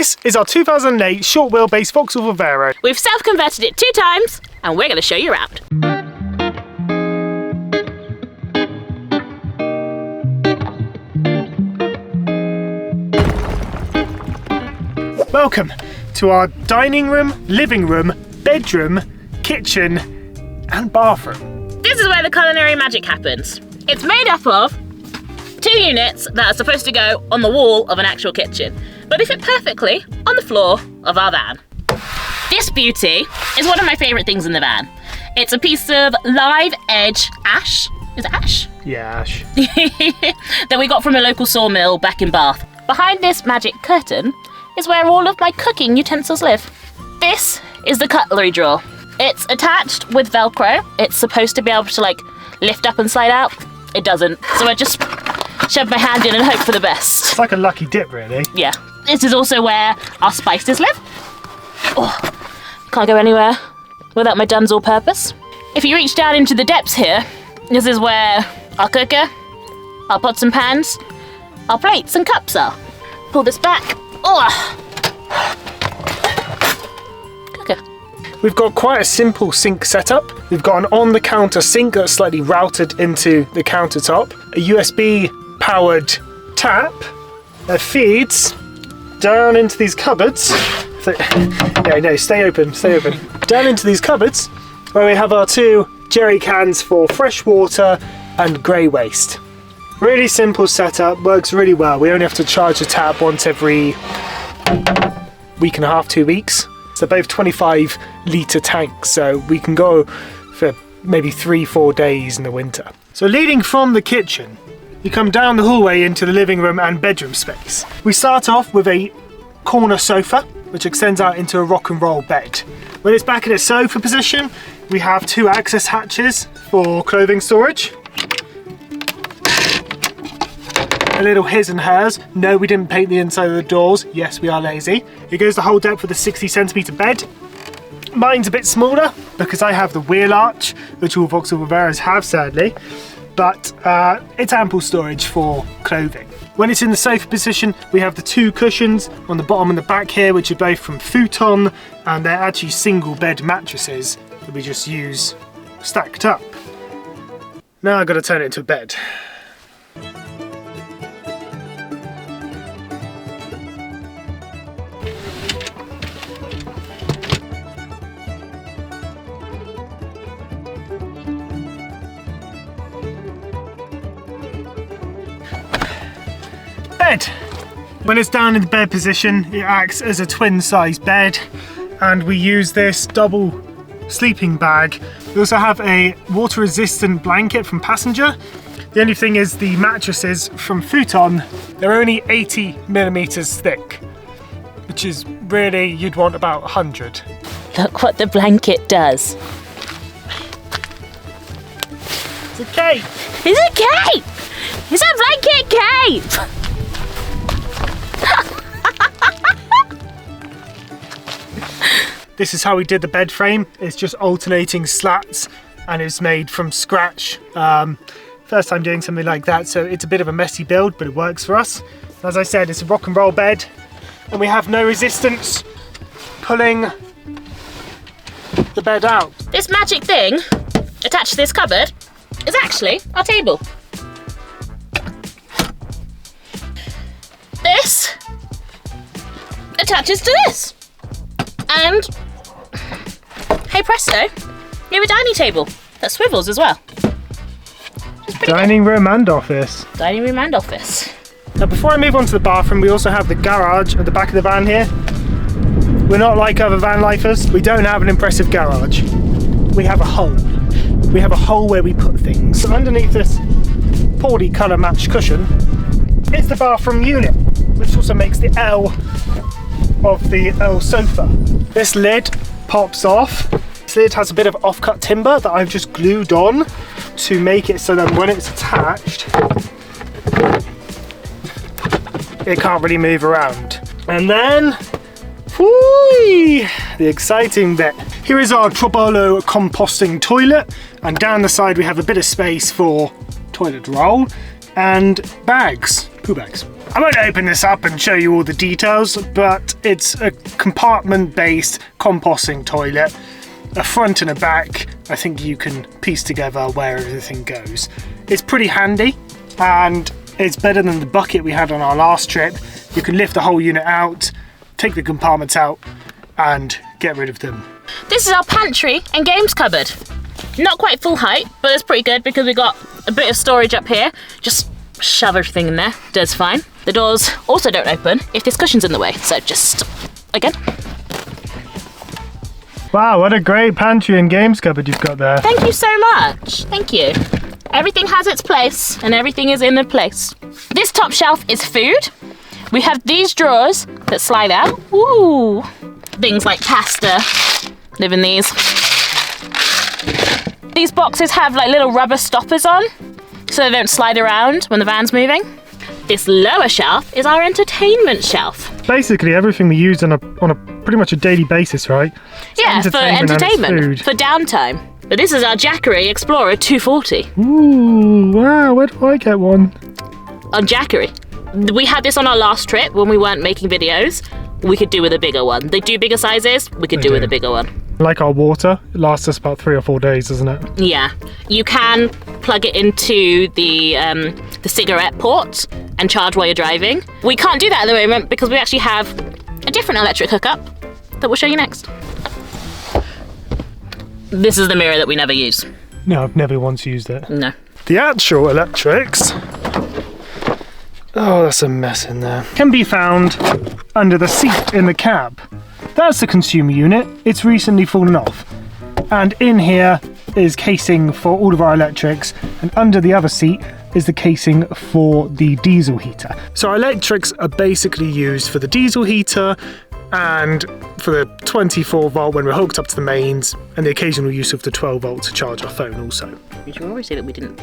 This is our 2008 short wheelbase Vauxhall Vivaro. We've self-converted it 2 times, and we're going to show you around. Welcome to our dining room, living room, bedroom, kitchen and bathroom. This is where the culinary magic happens. It's made up of 2 units that are supposed to go on the wall of an actual kitchen, but they fit perfectly on the floor of our van. This beauty is one of my favourite things in the van. It's a piece of live edge ash. Is it ash? Yeah, ash. That we got from a local sawmill back in Bath. Behind this magic curtain is where all of my cooking utensils live. This is the cutlery drawer. It's attached with Velcro. It's supposed to be able to lift up and slide out. It doesn't. So I just shove my hand in and hope for the best. It's like a lucky dip, really. Yeah. This is also where our spices live. Oh, can't go anywhere without my Dun's all-purpose. If you reach down into the depths here, this is where our cooker, our pots and pans, our plates and cups are. Pull this back. Oh. Cooker. We've got quite a simple sink setup. We've got an on-the-counter sink that's slightly routed into the countertop, a USB-powered tap that feeds down into these cupboards. Yeah, no, stay open. Down into these cupboards where we have our 2 jerry cans for fresh water and grey waste. Really simple setup, works really well. We only have to charge the tap once every week and a half, 2 weeks. They're both 25 litre tanks, so we can go for maybe 3-4 days in the winter. So leading from the kitchen, you come down the hallway into the living room and bedroom space. We start off with a corner sofa, which extends out into a rock and roll bed. When it's back in its sofa position, we have 2 access hatches for clothing storage. A little his and hers. No, we didn't paint the inside of the doors. Yes, we are lazy. It goes the whole depth with a 60cm bed. Mine's a bit smaller because I have the wheel arch, which all Vauxhall Vivaros have, sadly. But it's ample storage for clothing. When it's in the sofa position, we have the 2 cushions on the bottom and the back here, which are both from futon, and they're actually single bed mattresses that we just use stacked up. Now I've got to turn it into a bed. Bed. When it's down in the bed position, it acts as a twin-size bed, and we use this double sleeping bag. We also have a water-resistant blanket from Passenger. The only thing is the mattresses from Futon, they're only 80mm thick, which is really, you'd want about 100. Look what the blanket does. It's a cape. It's a cape! It's a blanket cape! This is how we did the bed frame. It's just alternating slats and it's made from scratch. First time doing something like that, so it's a bit of a messy build, but it works for us. As I said, it's a rock and roll bed and we have no resistance pulling the bed out. This magic thing attached to this cupboard is actually our table. This attaches to this. And hey presto, you have a dining table that swivels as well. Dining room and office. Dining room and office. Now before I move on to the bathroom, we also have the garage at the back of the van here. We're not like other van lifers. We don't have an impressive garage. We have a hole. We have a hole where we put things. So underneath this poorly colour matched cushion is the bathroom unit, which also makes the L of the L sofa. This lid pops off. This lid has a bit of offcut timber that I've just glued on to make it so that when it's attached, it can't really move around. And then, whoo, the exciting bit. Here is our Trobolo composting toilet, and down the side we have a bit of space for toilet roll and bags. poo bags. I won't open this up and show you all the details, but it's a compartment-based composting toilet, a front and a back. I think you can piece together where everything goes. It's pretty handy, and it's better than the bucket we had on our last trip. You can lift the whole unit out, take the compartments out, and get rid of them. This is our pantry and games cupboard. Not quite full height, but it's pretty good because we got a bit of storage up here. Just shove everything in there, does fine. The doors also don't open if there's cushions in the way, so just, again. Wow, what a great pantry and games cupboard you've got there. Thank you so much, thank you. Everything has its place and everything is in a place. This top shelf is food. We have these drawers that slide out. Ooh, things like pasta live in these. These boxes have like little rubber stoppers on so they don't slide around when the van's moving. This lower shelf is our entertainment shelf. Basically everything we use on a pretty much a daily basis, right? Yeah, for entertainment, for downtime. But this is our Jackery Explorer 240. Ooh, wow, where do I get one? On Jackery. We had this on our last trip when we weren't making videos. We could do with a bigger one. They do bigger sizes, we could do with a bigger one. Like our water, it lasts us about 3 or 4 days, doesn't it? Yeah. You can plug it into the cigarette port and charge while you're driving. We can't do that at the moment because we actually have a different electric hookup that we'll show you next. This is the mirror that we never use. No, I've never once used it. No. The actual electrics, oh, that's a mess in there, can be found under the seat in the cab. That's the consumer unit. It's recently fallen off. And in here is casing for all of our electrics, and under the other seat is the casing for the diesel heater. So our electrics are basically used for the diesel heater and for the 24 volt when we're hooked up to the mains, and the occasional use of the 12 volt to charge our phone also. You should always say that we didn't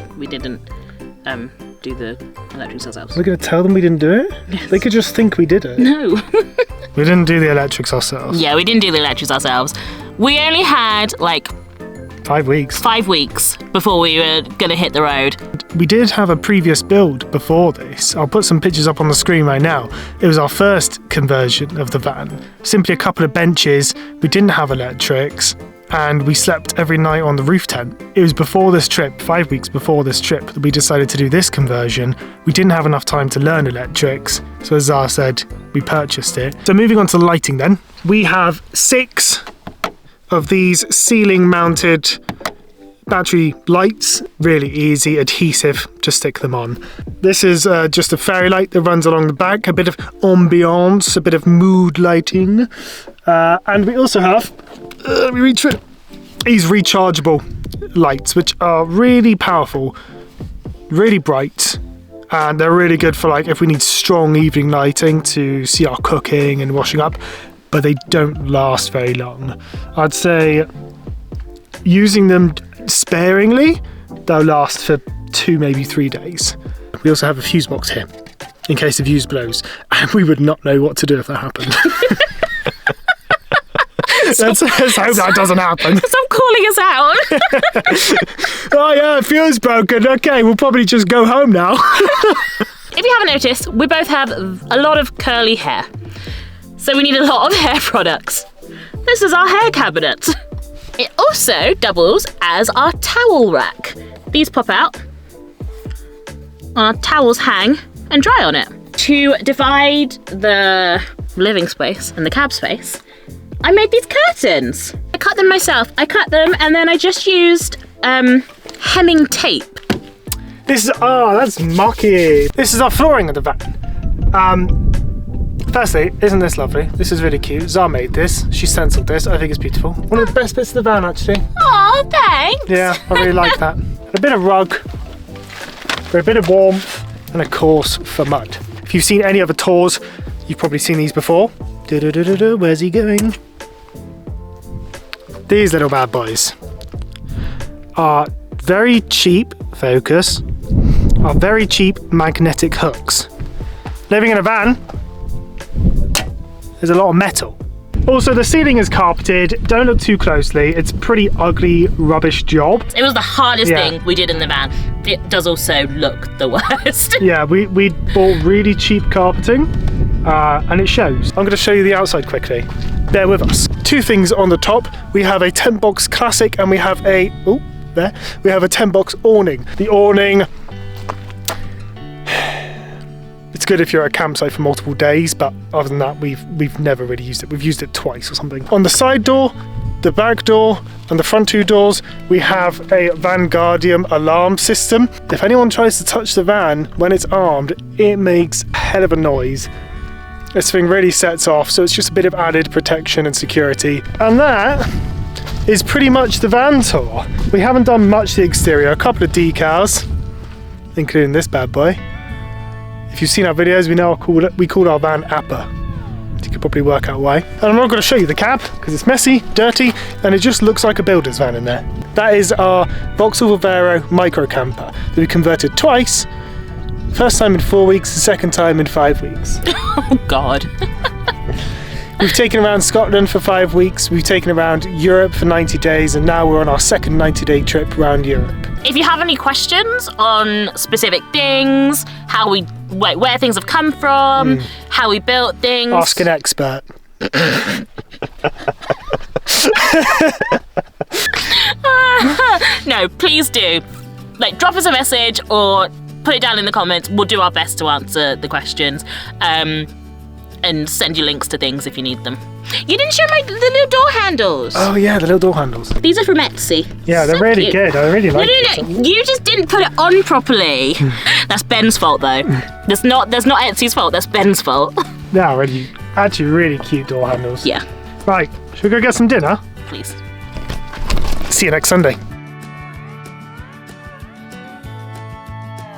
do the electrics ourselves. We're going to tell them we didn't do it? Yes. They could just think we did it. No. We didn't do the electrics ourselves. Yeah, we didn't do the electrics ourselves. We only had like 5 weeks. 5 weeks before we were going to hit the road. We did have a previous build before this. I'll put some pictures up on the screen right now. It was our first conversion of the van. Simply a couple of benches. We didn't have electrics, and we slept every night on the roof tent. It was before this trip, 5 weeks before this trip, that we decided to do this conversion. We didn't have enough time to learn electrics, so as Zara said, we purchased it. So moving on to the lighting then. We have 6 of these ceiling mounted battery lights. Really easy, adhesive, just stick them on. This is just a fairy light that runs along the back, a bit of ambiance, a bit of mood lighting. And we also have, let me reach for it, these rechargeable lights, which are really powerful, really bright, and they're really good for like if we need strong evening lighting to see our cooking and washing up, but they don't last very long. I'd say using them sparingly, they'll last for 2, maybe 3 days. We also have a fuse box here in case the fuse blows, and we would not know what to do if that happened. Let's hope that doesn't happen. Stop calling us out. Oh yeah, fuse broken. Okay, we'll probably just go home now. If you haven't noticed, we both have a lot of curly hair. So we need a lot of hair products. This is our hair cabinet. It also doubles as our towel rack. These pop out. Our towels hang and dry on it. To divide the living space and the cab space, I made these curtains. I cut them myself. I cut them and then I just used hemming tape. This is, oh, that's mucky. This is our flooring of the van. Firstly, isn't this lovely? This is really cute. Zara made this. She stenciled this. I think it's beautiful. One of the best bits of the van, actually. Aw, thanks. Yeah, I really like that. A bit of rug, for a bit of warmth, and of course, for mud. If you've seen any other tours, you've probably seen these before. Where's he going? These little bad boys are very cheap, focus, are very cheap magnetic hooks. Living in a van, there's a lot of metal. Also, the ceiling is carpeted. Don't look too closely. It's a pretty ugly, rubbish job. It was the hardest thing we did in the van. It does also look the worst. Yeah, we bought really cheap carpeting, and it shows. I'm going to show you the outside quickly. Bear with us. Two things on the top. We have a tent box classic, and we have a we have a tent box awning. The awning, it's good if you're at a campsite for multiple days, but other than that, we've never really used it. We've used it twice or something. On the side door, the back door, and the front two doors, we have a Vanguardian alarm system. If anyone tries to touch the van when it's armed, it makes a hell of a noise. This thing really sets off, so it's just a bit of added protection and security. And that is pretty much the van tour. We haven't done much to the exterior. A couple of decals, including this bad boy. If you've seen our videos, we called our van Appa. You could probably work out why. And I'm not going to show you the cab because it's messy, dirty, and it just looks like a builder's van in there. That is our Vauxhall Vivaro micro camper that we converted twice. First time in 4 weeks, the second time in 5 weeks. Oh God. We've taken around Scotland for 5 weeks, we've taken around Europe for 90 days, and now we're on our second 90-day trip around Europe. If you have any questions on specific things, where things have come from, how we built things... Ask an expert. No, please do. Drop us a message or put it down in the comments. We'll do our best to answer the questions. And send you links to things if you need them. You didn't show the little door handles. Oh yeah, the little door handles. These are from Etsy. Yeah, they're really good. I really like them. No, you just didn't put it on properly. That's Ben's fault though. That's not Etsy's fault, that's Ben's fault. Yeah, actually really cute door handles. Yeah. Right, should we go get some dinner? Please. See you next Sunday.